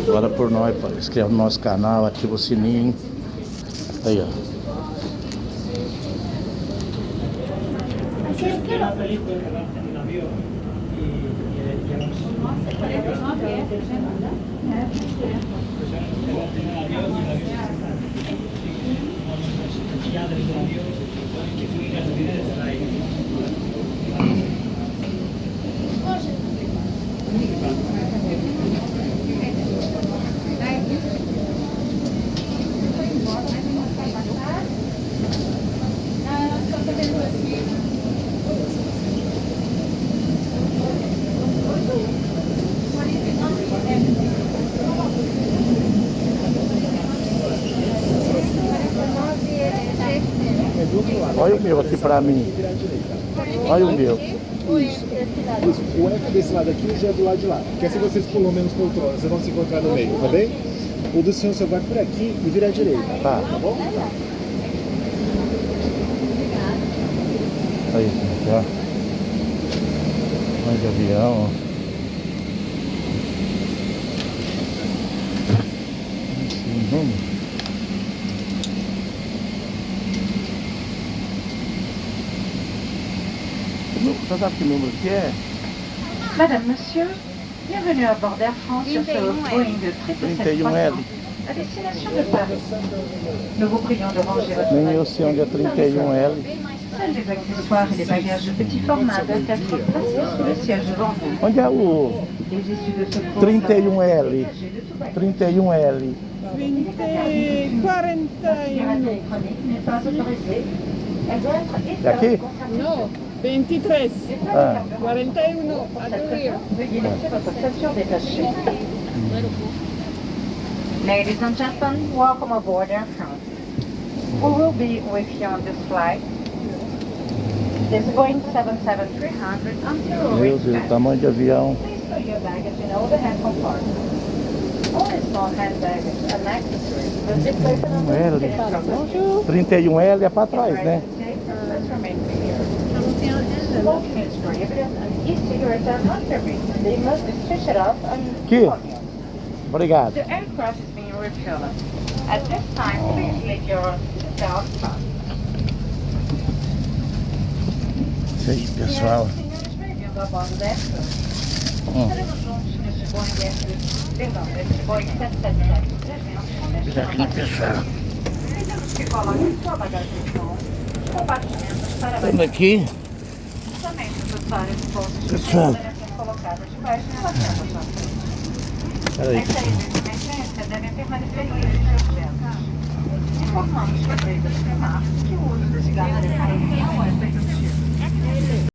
Agora por nós, inscreva no nosso canal, ativa o sininho. Aí, ó. Olha o meu aqui pra mim. Olha o meu. Isso. O F desse lado aqui já é do lado de lá. Porque assim vocês pulam menos poltronas, vocês vão se encontrar no meio, tá bem? O do senhor só vai por aqui e vira à direita. Tá. Tá bom? Aí, já. Mais de avião, ó. Rumo. Você sabe que número que é? Madame, monsieur, bienvenue à bord d'Air France sur ce Boeing 777-300 à destination de Paris. Nous vous prions de ranger votre Nem eu sei onde é 31L. Seuls les accessoires et les bagages de petit format doivent être placés sous le siège devant vous. Onde é o Les issues de secours 31L? 31L. 41 n'est pas autorisée. Elle doit être É aqui? No, 23, Ah. 41, addio. Veuillez laisser votre ceinture détachée. Ladies and gentlemen, welcome aboard Air France. We will be with you on this flight. This Boeing 777-300 until we Meu reach Deus, Paris. tamanho de avião. Please put your baggage in overhead compartment. Only small hand baggage and accessories must be placed in the L. ticket compartment. 31L é pra trás, né? Let's remain here. Smoking is prohibited and e-cigarettes are not permitted. They must be switched off and Aqui. on. Obrigado. The aircraft is being refueled. At this time, please leave your seatbelt fastened. Isso aí, pessoal. Senhores, bem-vindos a bordo da Air France. Hum. Estaremos juntos nesse Boeing 777-300. Aqui, pessoal. Pedimos que coloque sua bagagem de mão, compartimentos para Estamos baixo. aqui. Somente os vários postos de Pessoal. devem ser colocados debaixo do assento à frente. Peraí. As saídas de emergência devem permanecer livres de objetos. Informamos que a lei das que o uso de cigarro não é permitido.